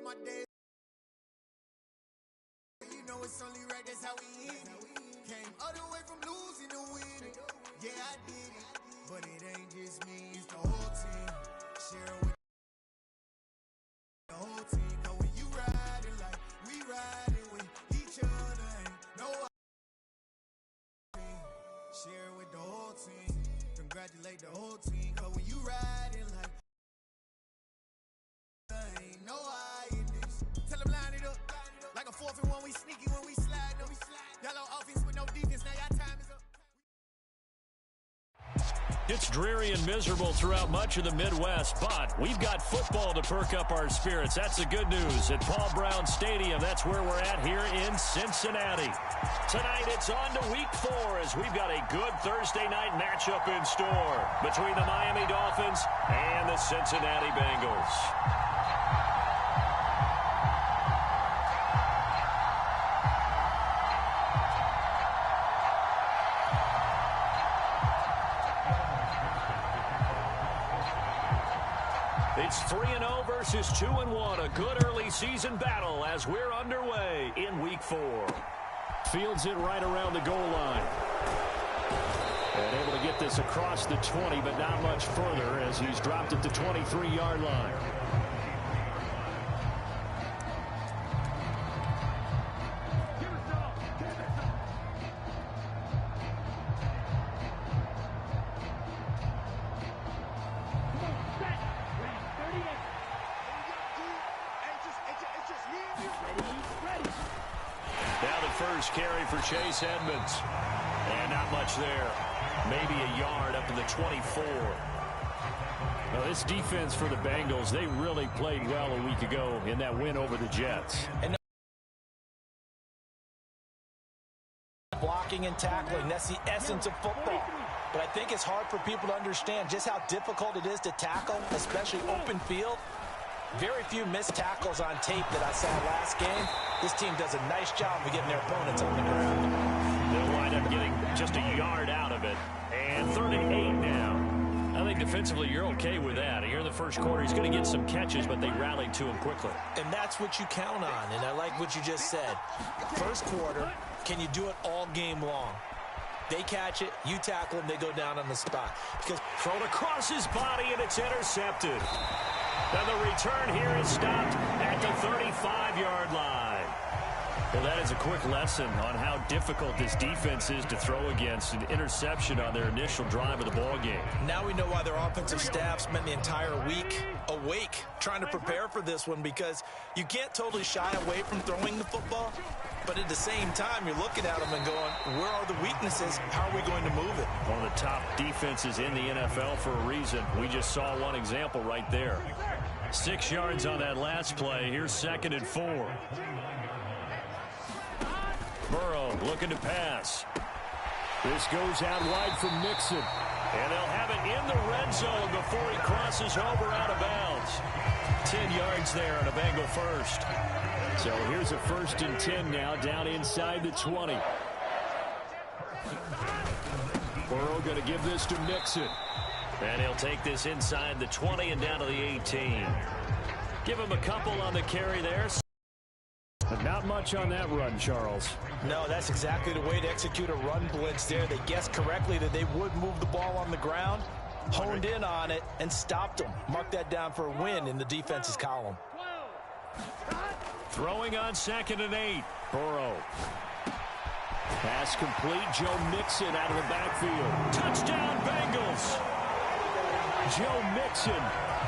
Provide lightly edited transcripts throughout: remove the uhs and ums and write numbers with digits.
my day. You know it's only right, that's how we eat it. Came all the way from losing to winning. Yeah, I did it. But it ain't just me, it's the whole team. Share with the whole team. Cause when you riding like we riding with each other, ain't no share with the whole team. Congratulate the whole team. Cause when you riding like ain't no I in this. Tell them line it up. Like a 4th and 1, we sneaky when we slide them. Y'all on offense with no defense, now y'all time is up. It's dreary and miserable throughout much of the Midwest, but we've got football to perk up our spirits. That's the good news. At Paul Brown Stadium, that's where we're at here in Cincinnati. Tonight, it's on to Week 4 as we've got a good Thursday night matchup in store between the Miami Dolphins and the Cincinnati Bengals. It's 3-0 versus 2-1. A good early season battle as we're underway in Week 4. Fields it right around the goal line. And able to get this across the 20, but not much further as he's dropped at the 23-yard line. First carry for Chase Edmonds. And not much there. Maybe a yard up to the 24. Now, this defense for the Bengals, they really played well a week ago in that win over the Jets. And blocking and tackling, that's the essence of football. But I think it's hard for people to understand just how difficult it is to tackle, especially open field. Very few missed tackles on tape that I saw last game. This team does a nice job of getting their opponents on the ground. They'll wind up getting just a yard out of it. And 38 now. I think defensively you're okay with that. Here in the first quarter, he's going to get some catches, but they rallied to him quickly. And that's what you count on, and I like what you just said. First quarter, can you do it all game long? They catch it, you tackle them, they go down on the spot. Because thrown across his body, and it's intercepted. Then the return here is stopped at the 35-yard line. Well, that is a quick lesson on how difficult this defense is to throw against. An interception on their initial drive of the ball game. Now we know why their offensive staff spent the entire week awake trying to prepare for this one, because you can't totally shy away from throwing the football. But at the same time, you're looking at them and going, where are the weaknesses? How are we going to move it? One of the top defenses in the NFL for a reason. We just saw one example right there. 6 yards on that last play. Here's 2nd and 4. Burrow looking to pass. This goes out wide from Mixon. And they'll have it in the red zone before he crosses over out of bounds. 10 yards there on a Bengal first. So here's a 1st and 10 now, down inside the 20. Burrow going to give this to Mixon. And he'll take this inside the 20 and down to the 18. Give him a couple on the carry there. But not much on that run, Charles. No, that's exactly the way to execute a run blitz there. They guessed correctly that they would move the ball on the ground, honed in on it, and stopped them. Mark that down for a win in the defense's column. Throwing on 2nd and 8. Burrow. Pass complete. Joe Mixon out of the backfield. Touchdown, Bengals. Joe Mixon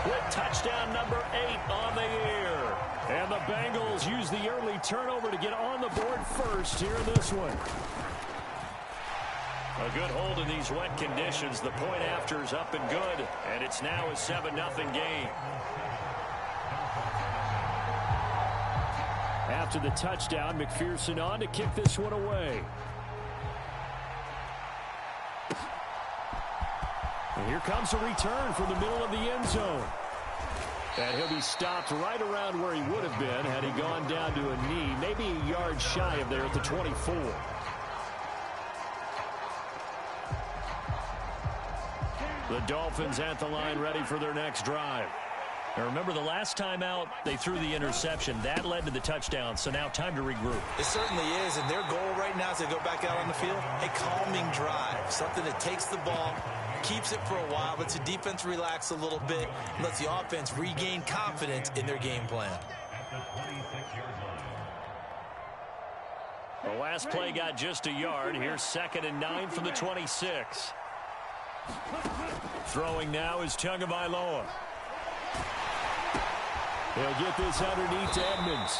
with touchdown number 8 on the year. And the Bengals use the early turnover to get on the board first here in this one. A good hold in these wet conditions. The point after is up and good. And it's now a 7-0 game. After the touchdown, McPherson on to kick this one away. And here comes a return from the middle of the end zone. And he'll be stopped right around where he would have been had he gone down to a knee, maybe a yard shy of there at the 24. The Dolphins at the line ready for their next drive. Now remember, the last time out, they threw the interception. That led to the touchdown, so now time to regroup. It certainly is, and their goal right now as they go back out on the field, a calming drive, something that takes the ball, keeps it for a while, lets the defense relax a little bit, and lets the offense regain confidence in their game plan. The last play got just a yard. Here's 2nd and 9 from the 26. Throwing now is Tagovailoa. He'll get this underneath to Edmonds.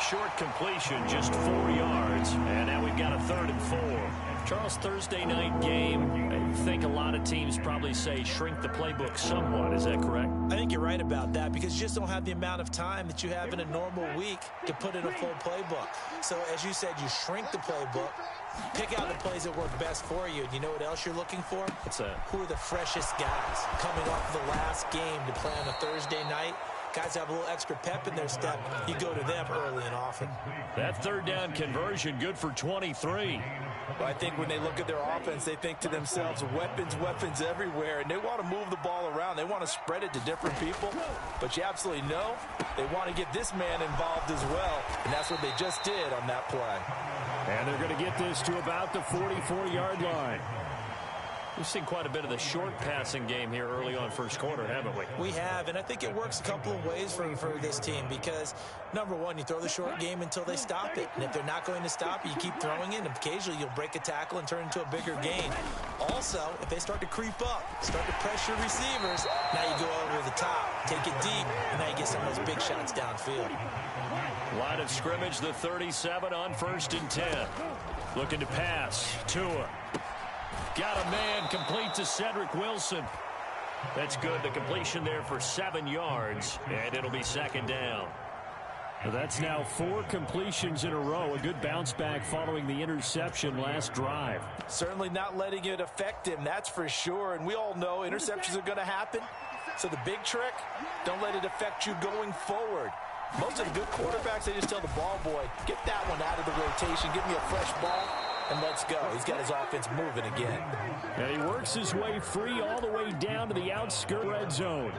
Short completion, just 4 yards. And now we've got a 3rd and 4. Charles, Thursday night game, I think a lot of teams probably say shrink the playbook somewhat. Is that correct? I think you're right about that because you just don't have the amount of time that you have in a normal week to put in a full playbook. So as you said, you shrink the playbook, pick out the plays that work best for you. And you know what else you're looking for? What's that? Who are the freshest guys coming off the last game to play on a Thursday night? Guys have a little extra pep in their step. You go to them early and often. That 3rd down conversion, good for 23. Well, I think when they look at their offense, they think to themselves, weapons, weapons everywhere, and they want to move the ball around. They want to spread it to different people, but you absolutely know they want to get this man involved as well, and that's what they just did on that play. And they're going to get this to about the 44-yard line. We've seen quite a bit of the short passing game here early on first quarter, haven't we? We have, and I think it works a couple of ways for this team because, number one, you throw the short game until they stop it. And if they're not going to stop it, you keep throwing it, and occasionally you'll break a tackle and turn it into a bigger gain. Also, if they start to creep up, start to pressure receivers, now you go over the top, take it deep, and now you get some of those big shots downfield. Line of scrimmage, the 37 on 1st and 10. Looking to pass. Tua. Got a man, complete to Cedric Wilson. That's good. The completion there for 7 yards, and it'll be 2nd down. That's now 4 completions in a row. A good bounce back following the interception last drive. Certainly not letting it affect him, that's for sure. And we all know interceptions are going to happen. So the big trick, don't let it affect you going forward. Most of the good quarterbacks, they just tell the ball boy, get that one out of the rotation, give me a fresh ball, and let's go. He's got his offense moving again. And he works his way free all the way down to the outskirt red zone.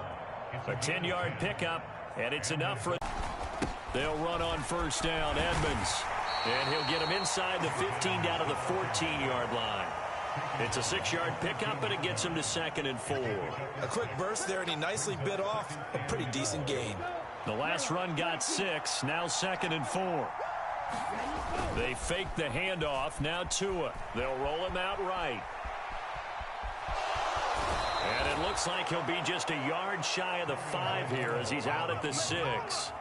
A 10-yard pickup, and it's enough for... They'll run on 1st down, Edmonds. And he'll get him inside the 15 down to the 14-yard line. It's a 6-yard pickup, and it gets him to 2nd and 4. A quick burst there, and he nicely bit off a pretty decent gain. The last run got 6, now 2nd and 4. They fake the handoff, now Tua. They'll roll him out right. And it looks like he'll be just a yard shy of the 5 here as he's out at the 6.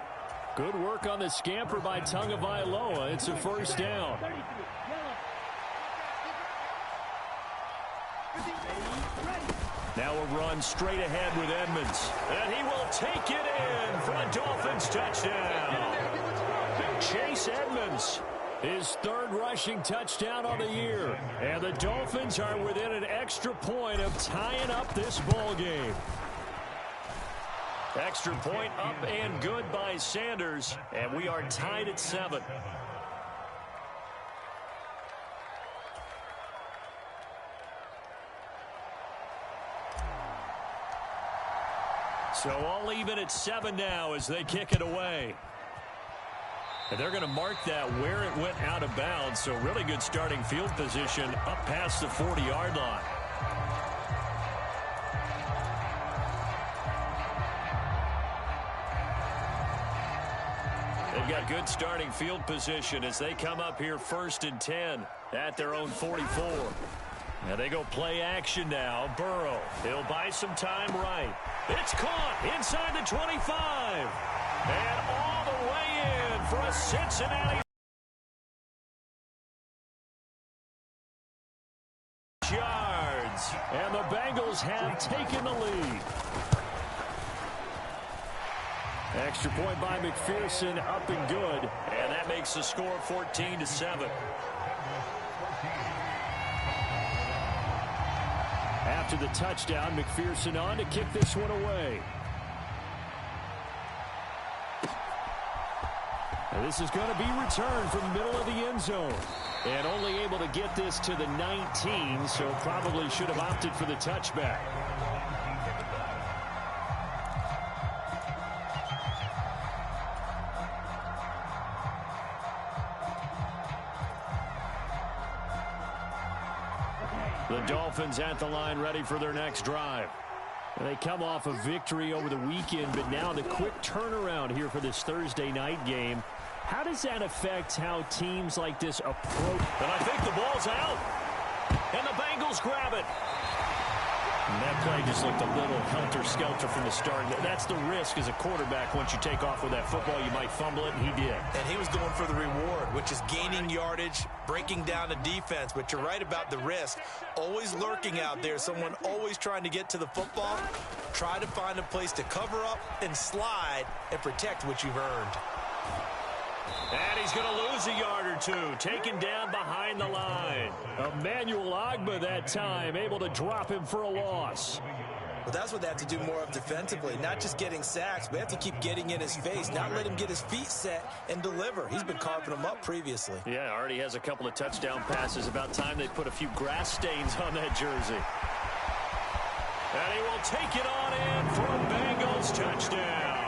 Good work on the scamper by Tagovailoa. It's a 1st down. Now a run straight ahead with Edmonds. And he will take it in for a Dolphins touchdown. Chase Edmonds, his 3rd rushing touchdown on the year. And the Dolphins are within an extra point of tying up this ball game. Extra point up and good by Sanders. And we are tied at 7. So all even at 7 now as they kick it away. And they're going to mark that where it went out of bounds. So really good starting field position up past the 40-yard line. They've got good starting field position as they come up here 1st and 10 at their own 44. Now they go play action now. Burrow, he'll buy some time right. It's caught inside the 25. And all the way in for a Cincinnati yards. And the Bengals have taken the lead. Extra point by McPherson, up and good. And that makes the score 14-7. After the touchdown, McPherson on to kick this one away. And this is going to be returned from the middle of the end zone. And only able to get this to the 19, so probably should have opted for the touchback. The Dolphins at the line, ready for their next drive. They come off a victory over the weekend, but now the quick turnaround here for this Thursday night game. How does that affect how teams like this approach? And I think the ball's out. And the Bengals grab it. And that play just looked a little helter-skelter from the start. That's the risk as a quarterback. Once you take off with that football, you might fumble it, and he did. And he was going for the reward, which is gaining yardage, breaking down the defense. But you're right about the risk. Always lurking out there, someone always trying to get to the football. Try to find a place to cover up and slide and protect what you've earned. And he's going to lose a yard or two, taken down behind the line. Emmanuel Ogbah that time, able to drop him for a loss. But that's what they have to do more of defensively, not just getting sacks, but they have to keep getting in his face, not let him get his feet set and deliver. He's been carving them up previously. Yeah, already has a couple of touchdown passes. About time they put a few grass stains on that jersey. And he will take it on in for a Bengals touchdown.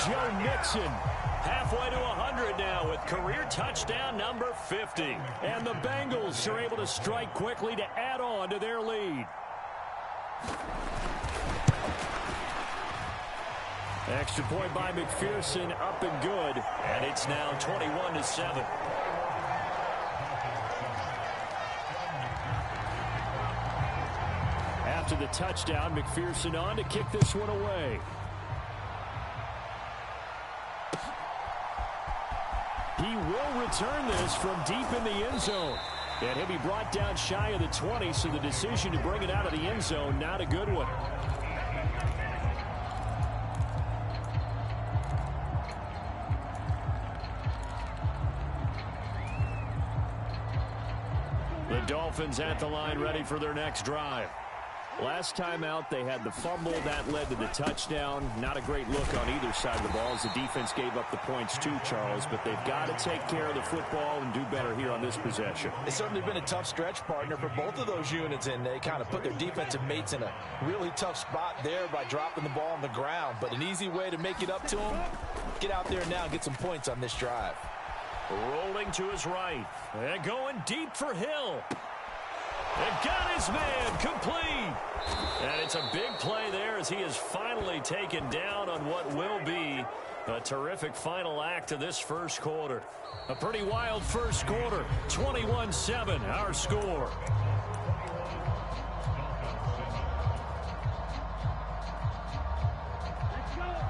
Joe Mixon halfway to 100 now with career touchdown number 50. And the Bengals are able to strike quickly to add on to their lead. Extra point by McPherson, up and good. And it's now 21-7. After the touchdown, McPherson on to kick this one away. He will return this from deep in the end zone. And he'll be brought down shy of the 20, so the decision to bring it out of the end zone, not a good one. The Dolphins at the line, ready for their next drive. Last time out, they had the fumble. That led to the touchdown. Not a great look on either side of the ball as the defense gave up the points too, Charles. But they've got to take care of the football and do better here on this possession. It's certainly been a tough stretch, partner, for both of those units, and they kind of put their defensive mates in a really tough spot there by dropping the ball on the ground. But an easy way to make it up to them, get out there now and get some points on this drive. Rolling to his right. And going deep for Hill. And got his man complete. And it's a big play there as he is finally taken down on what will be a terrific final act of this first quarter. A pretty wild first quarter. 21-7, our score.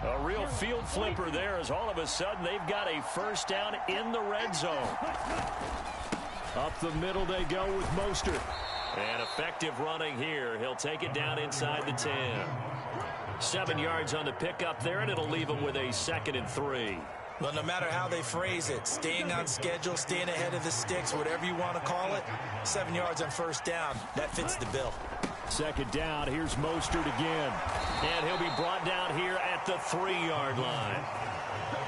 A real field flipper there as all of a sudden they've got a first down in the red zone. Up the middle they go with Mostert. And effective running here. He'll take it down inside the 10. 7 yards on the pickup there, and it'll leave him with a 2nd and 3. Well, no matter how they phrase it, staying on schedule, staying ahead of the sticks, whatever you want to call it, 7 yards on first down, that fits the bill. 2nd down, here's Mostert again. And he'll be brought down here at the 3-yard line.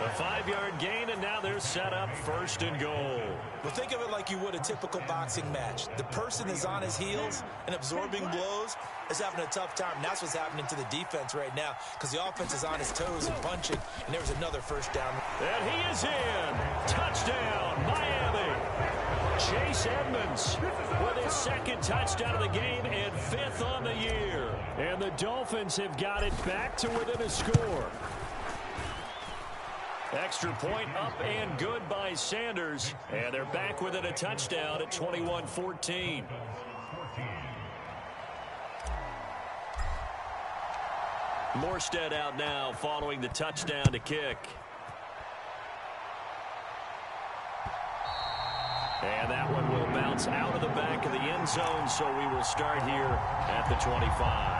A 5-yard gain, and now they're set up 1st and goal. Well, think of it like you would a typical boxing match. The person is on his heels and absorbing blows is having a tough time. And that's what's happening to the defense right now because the offense is on his toes and punching, and there's another first down. And he is in. Touchdown, Miami. Chase Edmonds with his 2nd touchdown of the game and 5th on the year. And the Dolphins have got it back to within a score. Extra point up and good by Sanders. And they're back within a touchdown at 21-14. Morstead out now following the touchdown to kick. And that one will bounce out of the back of the end zone, so we will start here at the 25.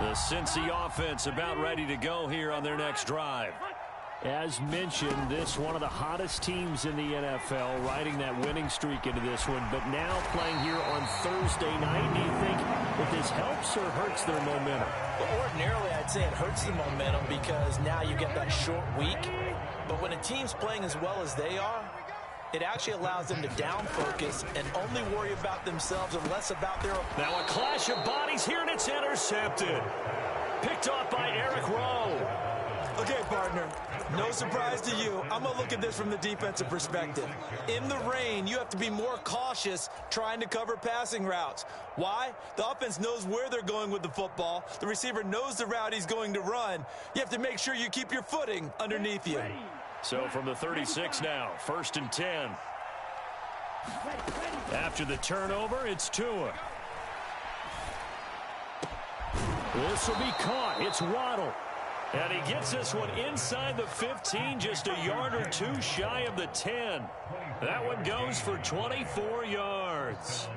The Cincy offense about ready to go here on their next drive. As mentioned, this one of the hottest teams in the NFL, riding that winning streak into this one, but now playing here on Thursday night. Do you think that this helps or hurts their momentum? Well, ordinarily, I'd say it hurts the momentum because now you get that short week. But when a team's playing as well as they are, it actually allows them to down focus and only worry about themselves and less about their... Now a clash of bodies here, and it's intercepted. Picked off by Eric Rowe. Okay, partner, no surprise to you. I'm going to look at this from the defensive perspective. In the rain, you have to be more cautious trying to cover passing routes. Why? The offense knows where they're going with the football. The receiver knows the route he's going to run. You have to make sure you keep your footing underneath you. So from the 36 now, 1st and 10. After the turnover, it's Tua. This will be caught. It's Waddle. And he gets this one inside the 15, just a yard or two shy of the 10. That one goes for 24 yards.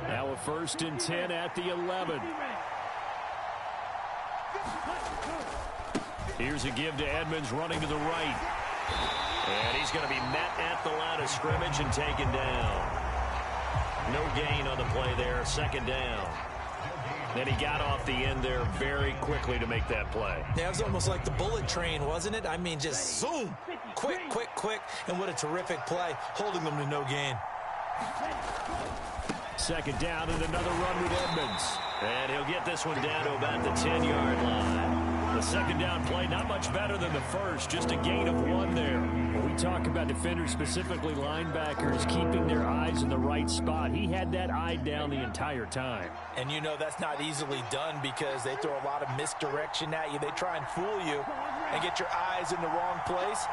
Now a 1st and 10 at the 11. Here's a give to Edmonds running to the right. And he's going to be met at the line of scrimmage and taken down. No gain on the play there, 2nd down. Then he got off the end there very quickly to make that play. Yeah, it was almost like the bullet train, wasn't it? I mean, just zoom. Quick, quick, quick. And what a terrific play, holding them to no gain. 2nd down and another run with Edmonds. And he'll get this one down to about the 10-yard line. The 2nd down play, not much better than the first, just a gain of 1 there. When we talk about defenders, specifically linebackers, keeping their eyes in the right spot, he had that eye down the entire time. And you know that's not easily done because they throw a lot of misdirection at you. They try and fool you and get your eyes in the wrong place.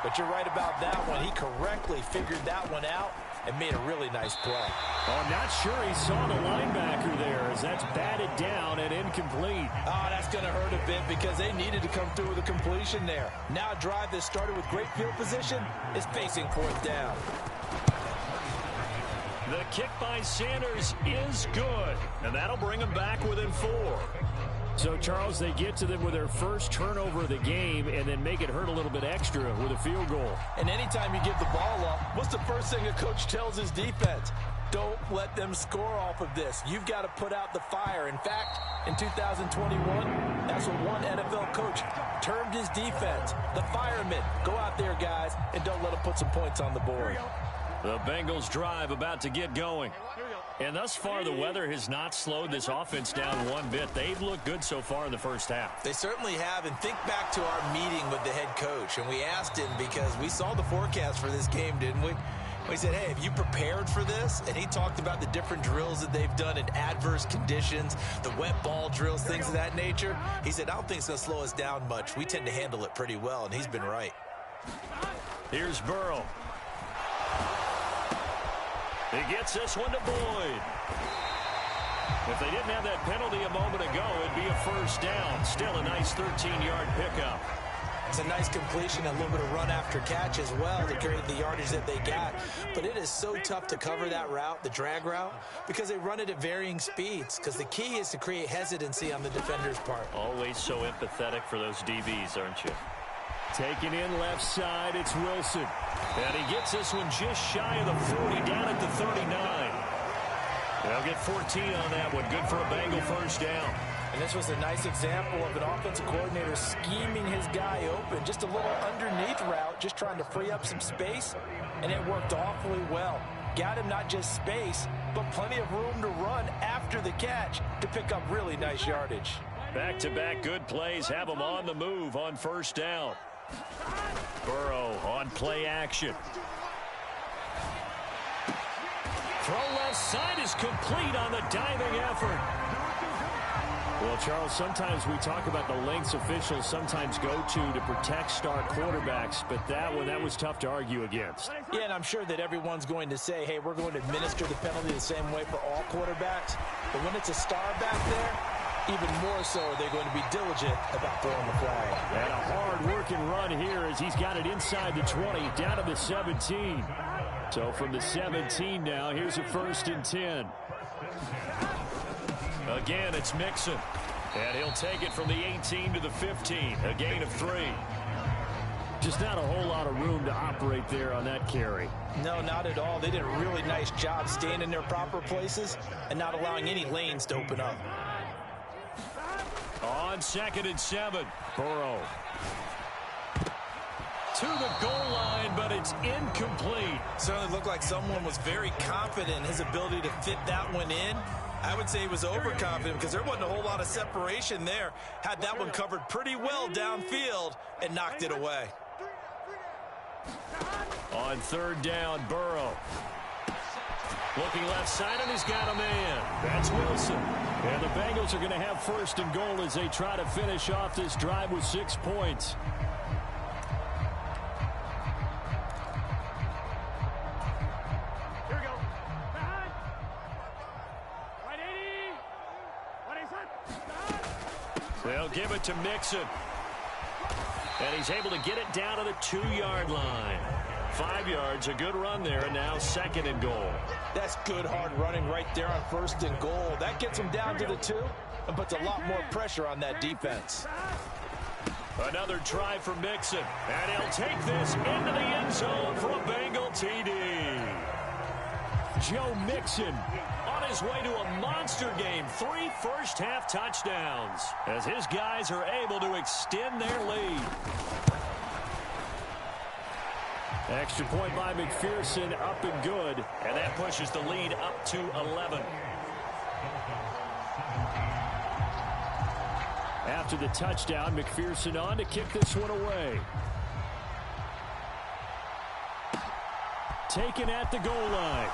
But you're right about that one. He correctly figured that one out and made a really nice play. Oh, I'm not sure he saw the linebacker there as that's batted down and incomplete. Oh, that's going to hurt a bit because they needed to come through with a completion there. Now a drive that started with great field position is facing 4th down. The kick by Sanders is good, and that'll bring them back within 4. So, Charles, they get to them with their first turnover of the game and then make it hurt a little bit extra with a field goal. And anytime you give the ball up, what's the first thing a coach tells his defense? Don't let them score off of this. You've got to put out the fire. In fact, in 2021, that's what one NFL coach termed his defense. The firemen. Go out there, guys, and don't let them put some points on the board. The Bengals drive about to get going. And thus far, the weather has not slowed this offense down one bit. They've looked good so far in the first half. They certainly have. And think back to our meeting with the head coach. And we asked him because we saw the forecast for this game, didn't we? We said, hey, have you prepared for this? And he talked about the different drills that they've done in adverse conditions, the wet ball drills, things of that nature. He said, I don't think it's going to slow us down much. We tend to handle it pretty well, and he's been right. Here's Burrow. He gets this one to Boyd. If they didn't have that penalty a moment ago, it'd be a 1st down. Still a nice 13-yard pickup. It's a nice completion, a little bit of run after catch as well to create the yardage that they got. But it is so tough to cover that route, the drag route, because they run it at varying speeds. Because the key is to create hesitancy on the defender's part. Always so empathetic for those DBs, aren't you? Taken in left side, it's Wilson. And he gets this one just shy of the 40, down at the 39. They'll get 14 on that one. Good for a Bengal 1st down. And this was a nice example of an offensive coordinator scheming his guy open. Just a little underneath route, just trying to free up some space. And it worked awfully well. Got him not just space, but plenty of room to run after the catch to pick up really nice yardage. Back-to-back good plays have him on the move on 1st down. Burrow on play action. Throw left side is complete on the diving effort. Well, Charles, sometimes we talk about the lengths officials sometimes go to protect star quarterbacks, but that was tough to argue against. Yeah, and I'm sure that everyone's going to say, hey, we're going to administer the penalty the same way for all quarterbacks. But when it's a star back there, even more so are they going to be diligent about throwing the flag. And a hard-working run here as he's got it inside the 20, down to the 17. So from the 17 now, here's a 1st and 10. Again, it's Mixon. And he'll take it from the 18 to the 15, a gain of 3. Just not a whole lot of room to operate there on that carry. No, not at all. They did a really nice job staying in their proper places and not allowing any lanes to open up. On 2nd and 7, Burrow. To the goal line, but it's incomplete. Certainly looked like someone was very confident in his ability to fit that one in. I would say he was overconfident because there wasn't a whole lot of separation there. Had that one covered pretty well downfield and knocked it away. On third down, Burrow. Looking left side, and he's got a man. That's Wilson. And the Bengals are going to have first and goal as they try to finish off this drive with 6 points. Here we go. Behind. Right 80. What is that? They'll give it to Mixon. And he's able to get it down to the 2-yard line. 5 yards, a good run there, and now second and goal. That's good hard running right there on first and goal. That gets him down to the 2 and puts a lot more pressure on that defense. Another try for Mixon, and he'll take this into the end zone for a Bengal TD. Joe Mixon on his way to a monster game. 3 first-half touchdowns as his guys are able to extend their lead. Extra point by McPherson, up and good. And that pushes the lead up to 11. After the touchdown, McPherson on to kick this one away. Taken at the goal line.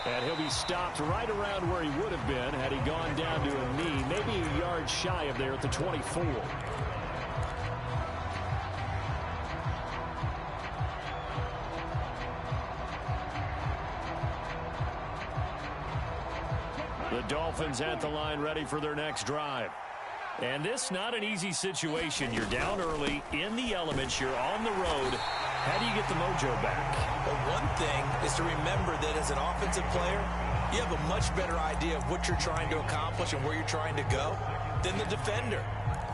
And he'll be stopped right around where he would have been had he gone down to a knee, maybe a yard shy of there at the 24. The Dolphins at the line ready for their next drive. And this not an easy situation. You're down early, in the elements, you're on the road. How do you get the mojo back? Well, one thing is to remember that as an offensive player, you have a much better idea of what you're trying to accomplish and where you're trying to go than the defender.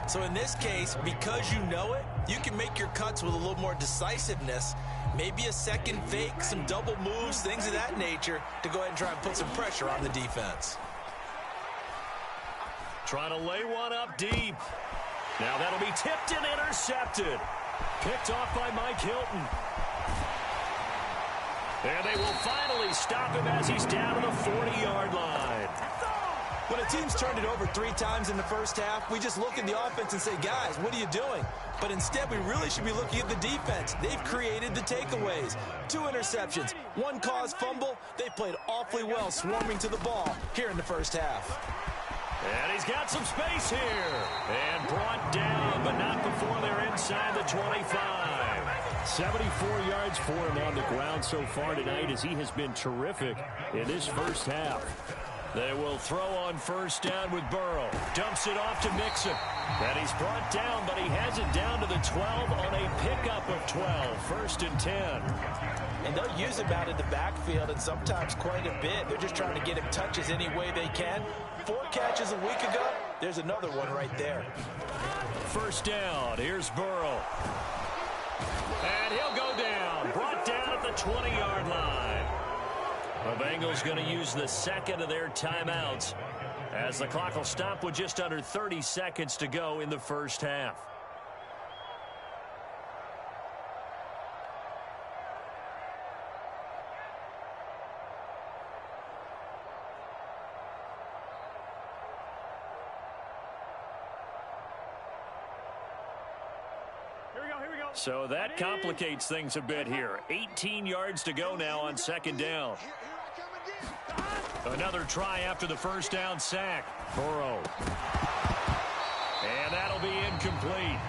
So in this case, because you know it, you can make your cuts with a little more decisiveness, maybe a second fake, some double moves, things of that nature, to go ahead and try and put some pressure on the defense. Trying to lay one up deep. Now that'll be tipped and intercepted. Picked off by Mike Hilton. And they will finally stop him as he's down to the 40-yard line. When a team's turned it over 3 times in the first half, we just look at the offense and say, guys, what are you doing? But instead, we really should be looking at the defense. They've created the takeaways. 2 interceptions, 1 caused fumble. They played awfully well swarming to the ball here in the first half. And he's got some space here. And brought down, but not before they're inside the 25. 74 yards for him on the ground so far tonight as he has been terrific in this first half. They will throw on first down with Burrow. Dumps it off to Mixon. And he's brought down, but he has it down to the 12 on a pickup of 12. First and 10. And they'll use him out in the backfield, and sometimes quite a bit. They're just trying to get him touches any way they can. 4 catches a week ago. There's another one right there. First down. Here's Burrow. And he'll go down. Brought down at the 20-yard line. The Bengals going to use the second of their timeouts as the clock will stop with just under 30 seconds to go in the first half. So that complicates things a bit here. 18 yards to go now on second down. Another try after the first down sack. Burrow. And that'll be incomplete.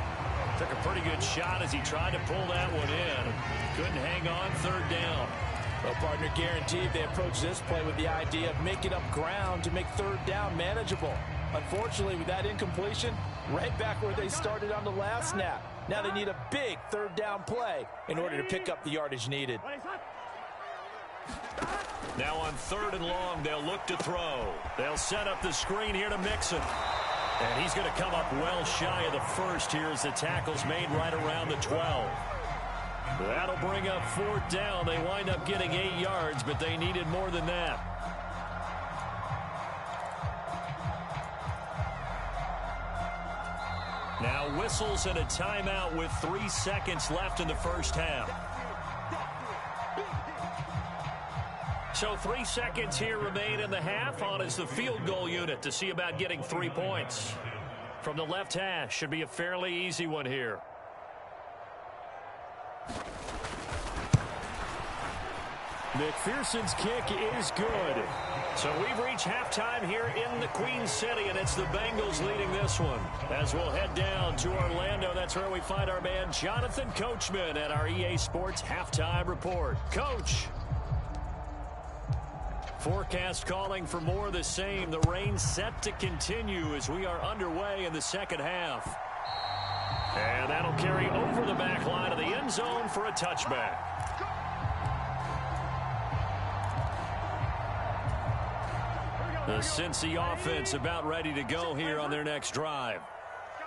Took a pretty good shot as he tried to pull that one in. Couldn't hang on third down. Well, partner, guaranteed they approach this play with the idea of making up ground to make third down manageable. Unfortunately, with that incompletion, right back where they started on the last snap. Now they need a big third down play in order to pick up the yardage needed. Now on third and long, they'll look to throw. They'll set up the screen here to Mixon. And he's going to come up well shy of the first here as the tackle's made right around the 12. That'll bring up fourth down. They wind up getting 8 yards, but they needed more than that. Now whistles and a timeout with 3 seconds left in the first half. So 3 seconds here remain in the half. On is the field goal unit to see about getting 3 points. From the left hash, should be a fairly easy one here. McPherson's kick is good. So we've reached halftime here in the Queen City, and it's the Bengals leading this one. As we'll head down to Orlando, that's where we find our man Jonathan Coachman at our EA Sports Halftime Report. Coach. Forecast calling for more of the same. The rain set to continue as we are underway in the second half. And that'll carry over the back line of the end zone for a touchback. The Cincy offense about ready to go here on their next drive.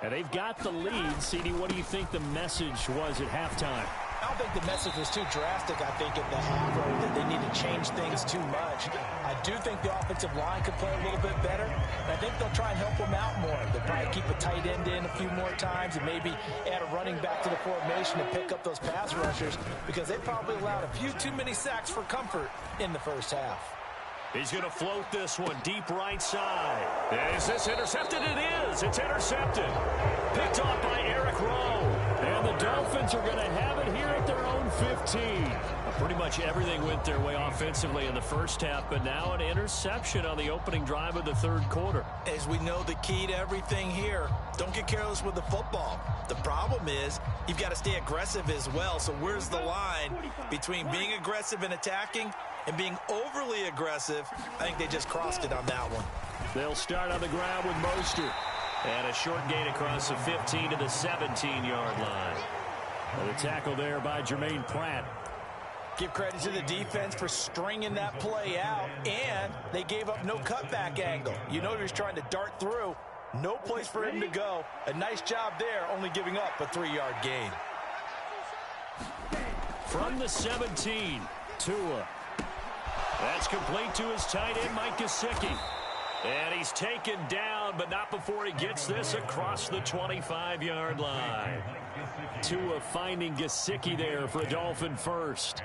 And they've got the lead. CD, what do you think the message was at halftime? I don't think the message was too drastic, I think, at the half, or that they need to change things too much. I do think the offensive line could play a little bit better, and I think they'll try and help them out more. They'll probably keep a tight end in a few more times and maybe add a running back to the formation and pick up those pass rushers, because they probably allowed a few too many sacks for comfort in the first half. He's going to float this one deep right side. Is this intercepted? It is. It's intercepted. Picked off by Eric Rowe. And the Dolphins are going to have it here at their own 15. Pretty much everything went their way offensively in the first half, but now an interception on the opening drive of the third quarter. As we know, the key to everything here, don't get careless with the football. The problem is you've got to stay aggressive as well. So where's the line between being aggressive and attacking and being overly aggressive? I think they just crossed it on that one. They'll start on the ground with Mostert. And a short gain across the 15 to the 17-yard line. Well, the tackle there by Jermaine Pratt. Give credit to the defense for stringing that play out, and they gave up no cutback angle. You know he was trying to dart through. No place for him to go. A nice job there, only giving up a 3-yard gain. From the 17, Tua. That's complete to his tight end, Mike Gesicki. And he's taken down, but not before he gets this across the 25-yard line. Tua finding Gesicki there for a Dolphin first.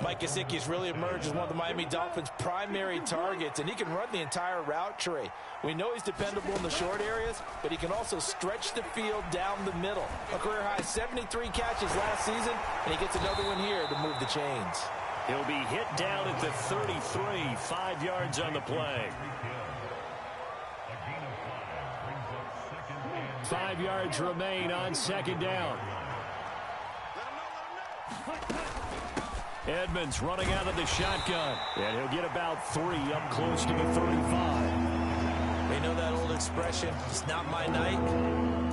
Mike Gesicki has really emerged as one of the Miami Dolphins' primary targets, and he can run the entire route tree. We know he's dependable in the short areas, but he can also stretch the field down the middle. A career-high 73 catches last season, and he gets another one here to move the chains. He'll be hit down at the 33, 5 yards on the play. 5 yards remain on second down. Edmonds running out of the shotgun. And he'll get about 3 up close to the 35. They know that old expression, it's not my night.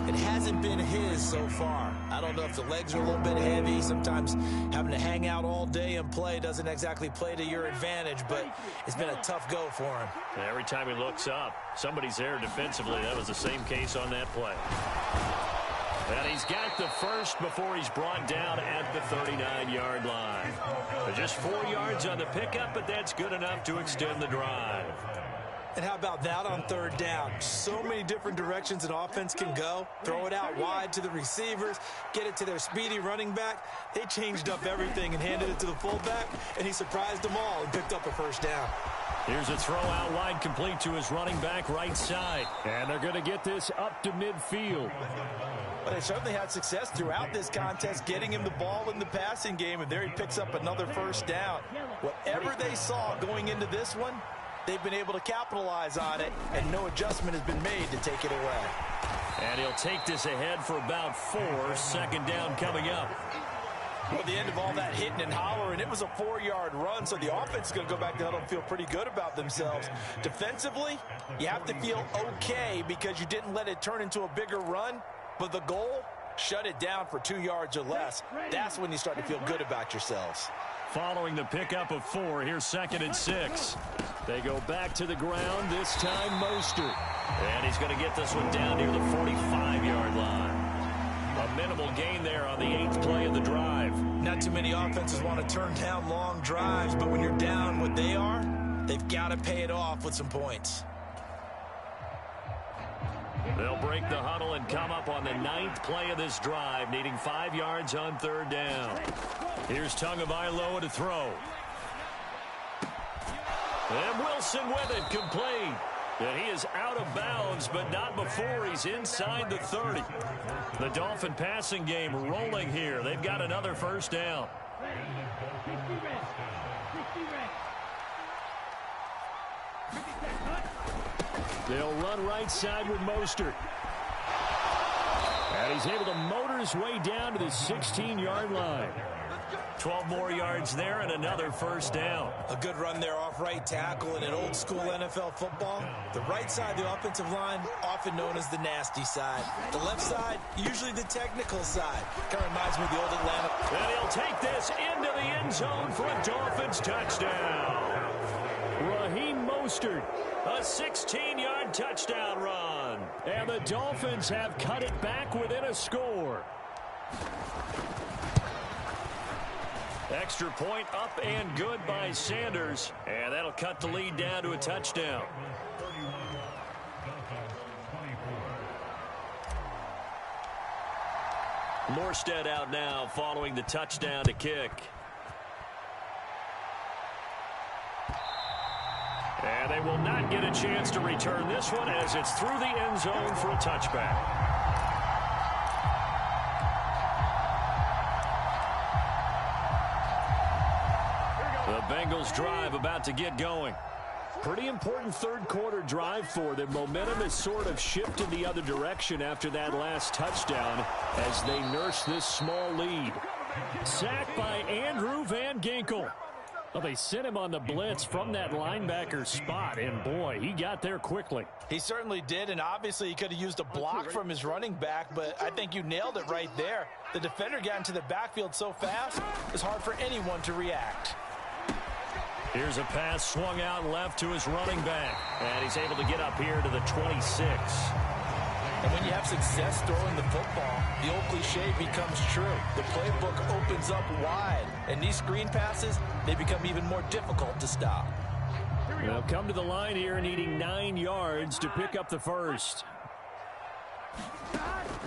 It hasn't been his so far. I don't know if the legs are a little bit heavy. Sometimes having to hang out all day and play doesn't exactly play to your advantage, but it's been a tough go for him. And every time he looks up, somebody's there defensively. That was the same case on that play. And he's got the first before he's brought down at the 39-yard line. Just 4 yards on the pickup, but that's good enough to extend the drive. And how about that on third down? So many different directions an offense can go. Throw it out wide to the receivers, get it to their speedy running back. They changed up everything and handed it to the fullback, and he surprised them all and picked up a first down. Here's a throw out wide complete to his running back right side. And they're going to get this up to midfield. But they certainly had success throughout this contest, getting him the ball in the passing game, and there he picks up another first down. Whatever they saw going into this one, they've been able to capitalize on it, and no adjustment has been made to take it away. And he'll take this ahead for about 4. Second down coming up. Well, at the end of all that hitting and hollering, it was a 4-yard run, so the offense is going to go back to huddle and feel pretty good about themselves. Defensively, you have to feel okay because you didn't let it turn into a bigger run, but the goal, shut it down for 2 yards or less. That's when you start to feel good about yourselves. Following the pickup of 4, here's 2nd and 6. They go back to the ground, this time Mostert. And he's going to get this one down near the 45-yard line. A minimal gain there on the 8th play of the drive. Not too many offenses want to turn down long drives, but when you're down what they are, they've got to pay it off with some points. They'll break the huddle and come up on the 9th play of this drive, needing 5 yards on third down. Here's Tagovailoa to throw. And Wilson with it, complete. And he is out of bounds, but not before he's inside the 30. The Dolphin passing game rolling here. They've got another first down. They'll run right side with Mostert. And he's able to motor his way down to the 16-yard line. 12 more yards there and another first down. A good run there off right tackle in an old-school NFL football. The right side of the offensive line, often known as the nasty side. The left side, usually the technical side. Kind of reminds me of the old Atlanta. And he'll take this into the end zone for a Dolphins touchdown. Raheem Mostert, a 16-yard touchdown run. And the Dolphins have cut it back within a score. Extra point up and good by Sanders. And that'll cut the lead down to a touchdown. Morstead out now following the touchdown to kick. And they will not get a chance to return this one as it's through the end zone for a touchback. The Bengals drive about to get going. Pretty important third quarter drive for them. Momentum has sort of shifted the other direction after that last touchdown as they nurse this small lead. Sacked by Andrew Van Ginkel. Well, they sent him on the blitz from that linebacker spot, and boy, he got there quickly. He certainly did, and obviously he could have used a block from his running back, but I think you nailed it right there. The defender got into the backfield so fast, it's hard for anyone to react. Here's a pass swung out left to his running back, and he's able to get up here to the 26. And when you have success throwing the football, the old cliche becomes true. The playbook opens up wide, and these screen passes, they become even more difficult to stop. They'll come to the line here needing 9 yards to pick up the first.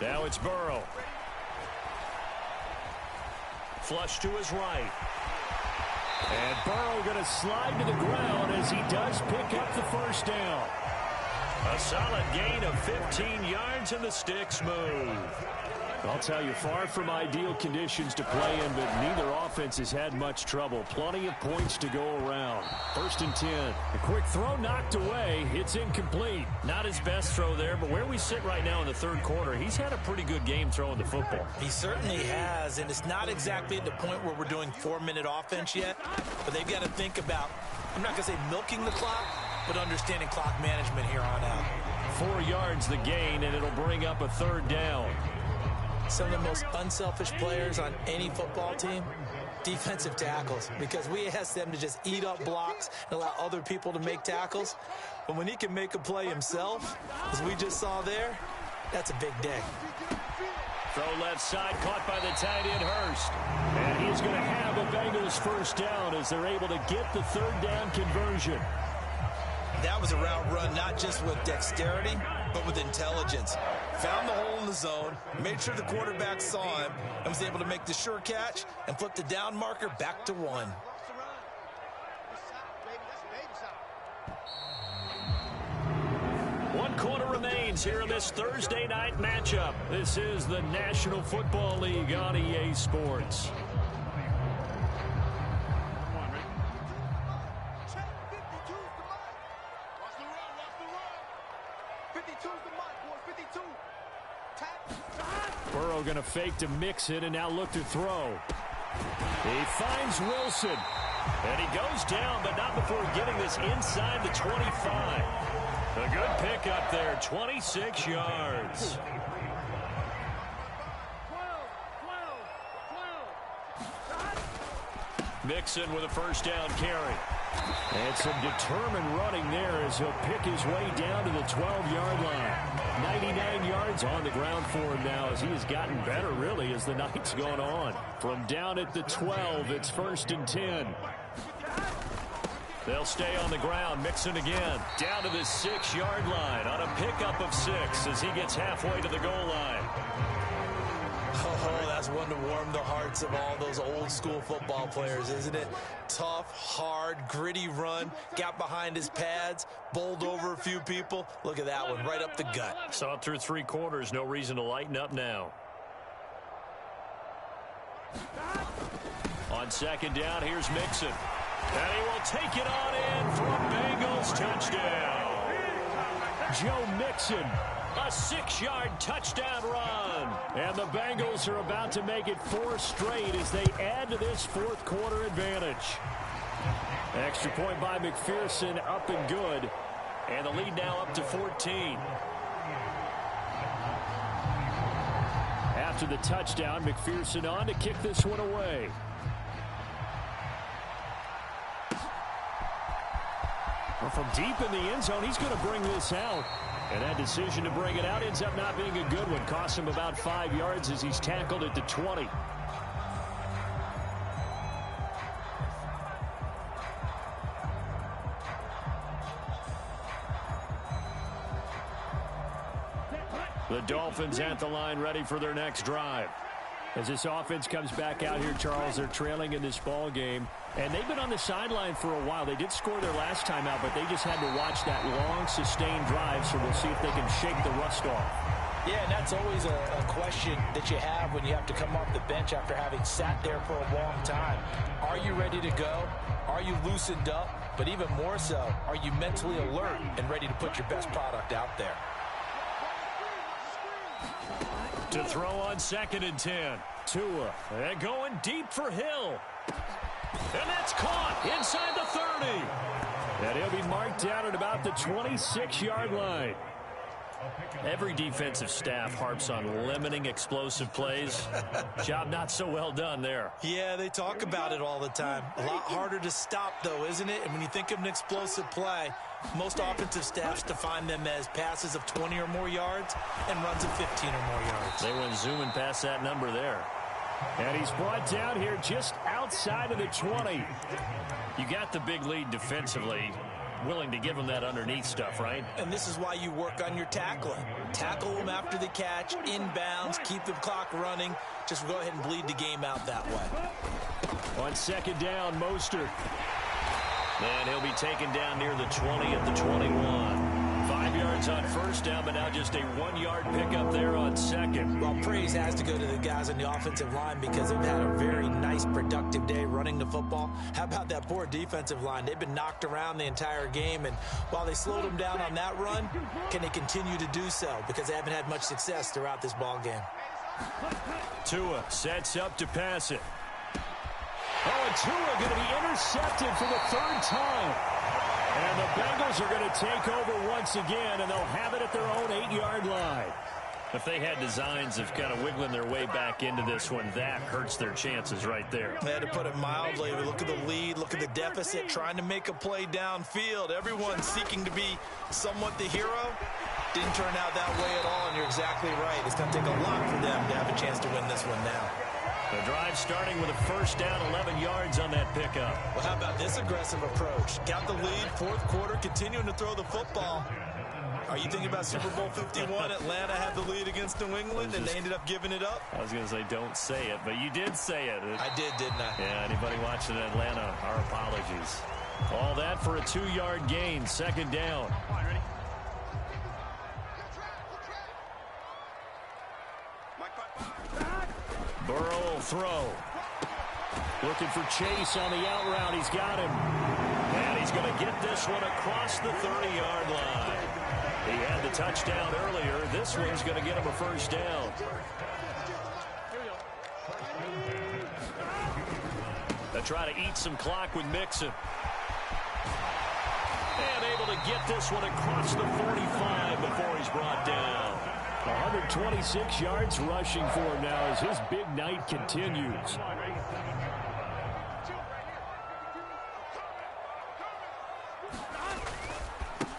Now it's Burrow. Flush to his right. And Burrow going to slide to the ground as he does pick up the first down. A solid gain of 15 yards and the sticks move. I'll tell you, far from ideal conditions to play in, but neither offense has had much trouble. Plenty of points to go around. 1st and 10. A quick throw knocked away. It's incomplete. Not his best throw there, but where we sit right now in the third quarter, he's had a pretty good game throwing the football. He certainly has, and it's not exactly at the point where we're doing 4-minute offense yet, but they've got to think about, I'm not going to say milking the clock, but understanding clock management here on out. 4 yards the gain, and it'll bring up a third down. Some of the most unselfish players on any football team, defensive tackles, because we ask them to just eat up blocks and allow other people to make tackles. But when he can make a play himself, as we just saw there, that's a big day. Throw left side, caught by the tight end Hurst. And he's going to have a Bengals first down as they're able to get the third down conversion. That was a route run not just with dexterity, but with intelligence. Found the hole in the zone, made sure the quarterback saw him, and was able to make the sure catch and flip the down marker back to 1. One quarter remains here in this Thursday night matchup. This is the National Football League on EA Sports. Burrow going to fake to mix it and now look to throw. He finds Wilson. And he goes down, but not before getting this inside the 25. A good pickup there, 26 yards. Mixon with a first down carry. And some determined running there as he'll pick his way down to the 12-yard line. 99 yards on the ground for him now as he has gotten better, really, as the night's gone on. From down at the 12, it's 1st and 10. They'll stay on the ground. Mixon again. Down to the 6-yard line on a pickup of 6 as he gets halfway to the goal line. Oh, that's is one to warm the hearts of all those old-school football players, isn't it? Tough, hard, gritty run, got behind his pads, bowled over a few people. Look at that one, right up the gut. Saw it through 3 quarters, no reason to lighten up now. On second down, here's Mixon. And he will take it on in for a Bengals touchdown. Joe Mixon, a 6-yard touchdown run. And the Bengals are about to make it 4 straight as they add to this 4th quarter advantage. Extra point by McPherson, up and good. And the lead now up to 14. After the touchdown, McPherson on to kick this one away. Well, from deep in the end zone, he's going to bring this out. And that decision to bring it out ends up not being a good one. Costs him about 5 yards as he's tackled at the 20. The Dolphins at the line, ready for their next drive. As this offense comes back out here, Charles, they're trailing in this ball game. And they've been on the sideline for a while. They did score their last time out, but they just had to watch that long, sustained drive, so we'll see if they can shake the rust off. Yeah, and that's always a question that you have when you have to come off the bench after having sat there for a long time. Are you ready to go? Are you loosened up? But even more so, are you mentally alert and ready to put your best product out there? To throw on 2nd and 10. Tua, and going deep for Hill. And that's caught inside the 30. And he'll be marked down at about the 26-yard line. Every defensive staff harps on limiting explosive plays. Job not so well done there. Yeah, they talk about it all the time. A lot harder to stop, though, isn't it? And when you think of an explosive play, most offensive staffs define them as passes of 20 or more yards and runs of 15 or more yards. They went zooming past that number there. And he's brought down here just outside of the 20. You got the big lead defensively. Willing to give them that underneath stuff, right? And this is why you work on your tackling. Tackle them after the catch, inbounds, keep the clock running. Just go ahead and bleed the game out that way. On 2nd down, Mostert. And he'll be taken down near the 20 at the 21. 5 yards on 1st down, but now just a 1-yard pickup there on 2nd. Well, praise has to go to the guys on the offensive line because they've had a very nice, productive day running the football. How about that poor defensive line? They've been knocked around the entire game, and while they slowed them down on that run, can they continue to do so? Because they haven't had much success throughout this ball game. Tua sets up to pass it. Oh, and Tua going to be intercepted for the 3rd time. And the Bengals are going to take over once again, and they'll have it at their own 8-yard line. If they had designs of kind of wiggling their way back into this one, that hurts their chances right there. They had to put it mildly. Look at the lead, look at the deficit, trying to make a play downfield. Everyone seeking to be somewhat the hero. Didn't turn out that way at all, and you're exactly right. It's going to take a lot for them to have a chance to win this one now. The drive starting with a 1st down, 11 yards on that pickup. Well, how about this aggressive approach? Got the lead, 4th quarter, continuing to throw the football. Are you thinking about Super Bowl 51? Atlanta had the lead against New England, and they ended up giving it up? I was going to say don't say it, but you did say it. I did, didn't I? Yeah, anybody watching Atlanta, our apologies. All that for a 2-yard gain, 2nd down. Burrow will throw. Looking for Chase on the out route. He's got him. And he's going to get this one across the 30-yard line. He had the touchdown earlier. This one's going to get him a 1st down. They try to eat some clock with Mixon. And able to get this one across the 45 before he's brought down. 126 yards rushing for him now as his big night continues.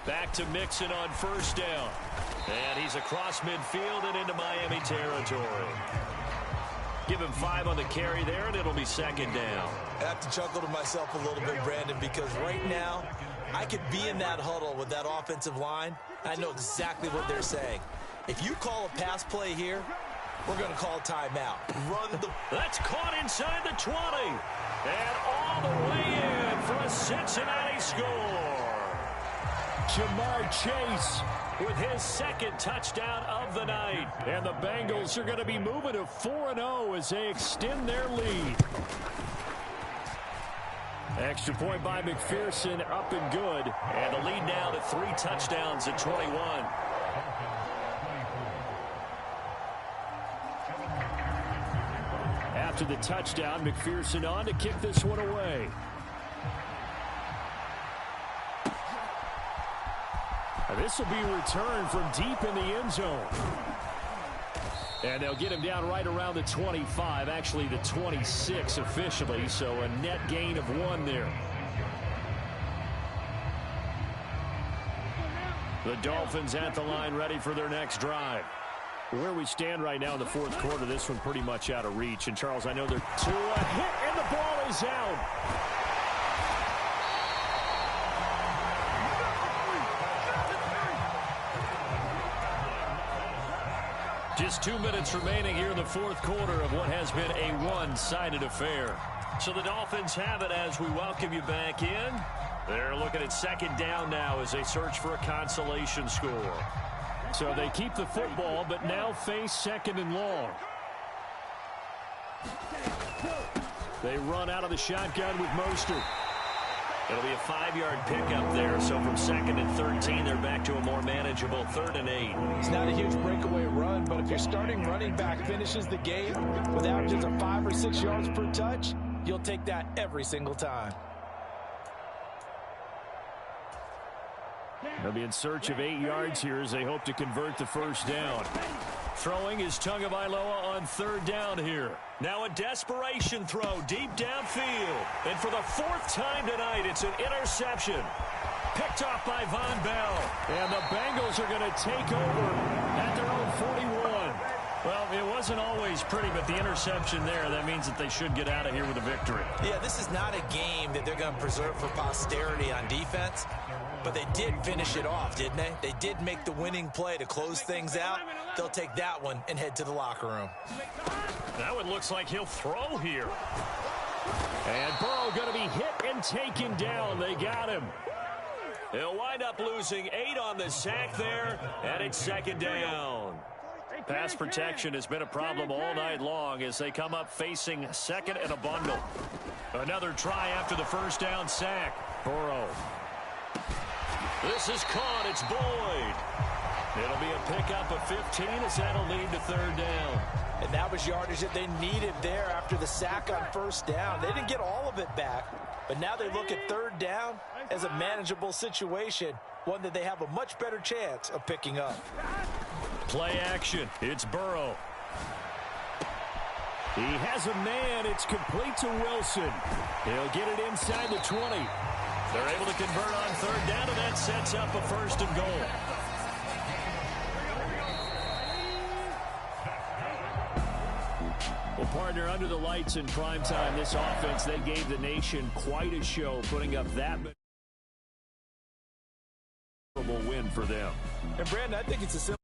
Back to Mixon on 1st down. And he's across midfield and into Miami territory. Give him 5 on the carry there, and it'll be 2nd down. I have to chuckle to myself a little bit, Brandon, because right now I could be in that huddle with that offensive line. I know exactly what they're saying. If you call a pass play here, We're going to call timeout. Run the... That's caught inside the 20. And all the way in for a Cincinnati score. Jamar Chase with his second touchdown of the night. And the Bengals are going to be moving to 4-0 as they extend their lead. Extra point by McPherson, up and good. And the lead now to 3 touchdowns at 21. After the touchdown, McPherson on to kick this one away. This will be returned from deep in the end zone. And they'll get him down right around the 25, actually the 26 officially, so a net gain of 1 there. The Dolphins at the line ready for their next drive. Where we stand right now in the fourth quarter, this one pretty much out of reach. And, Charles, I know they're to a hit, and the ball is out. Just 2 minutes remaining here in the fourth quarter of what has been a one-sided affair. So the Dolphins have it as we welcome you back in. They're looking at second down now as they search for a consolation score. So they keep the football, but now face second and long. They run out of the shotgun with Mostert. It'll be a 5-yard pickup there. So from 2nd and 13, they're back to a more manageable 3rd and 8. It's not a huge breakaway run, but if your starting running back finishes the game with averages of 5 or 6 yards per touch, you'll take that every single time. They'll be in search of 8 yards here as they hope to convert the first down. Throwing is Tagovailoa on 3rd down here. Now a desperation throw deep downfield. And for the 4th time tonight, it's an interception. Picked off by Von Bell. And the Bengals are going to take over at their own 41. Well, it wasn't always pretty, but the interception there, that means that they should get out of here with a victory. Yeah, this is not a game that they're going to preserve for posterity on defense. But they did finish it off, didn't they? They did make the winning play to close things out. They'll take that one and head to the locker room. That one looks like he'll throw here. And Burrow going to be hit and taken down. They got him. He'll wind up losing 8 on the sack there, and it's 2nd down. Pass protection has been a problem all night long as they come up facing 2nd and a bundle. Another try after the first down sack. Burrow. This is caught. It's Boyd. It'll be a pickup of 15 as that'll lead to 3rd down. And that was yardage that they needed there after the sack on 1st down. They didn't get all of it back, but now they look at 3rd down as a manageable situation, one that they have a much better chance of picking up. Play action. It's Burrow. He has a man. It's complete to Wilson. He'll get it inside the 20. They're able to convert on 3rd down, and that sets up a 1st and goal. Well, partner, under the lights in primetime, this offense, they gave the nation quite a show, putting up that win for them. And, Brandon, I think it's a simple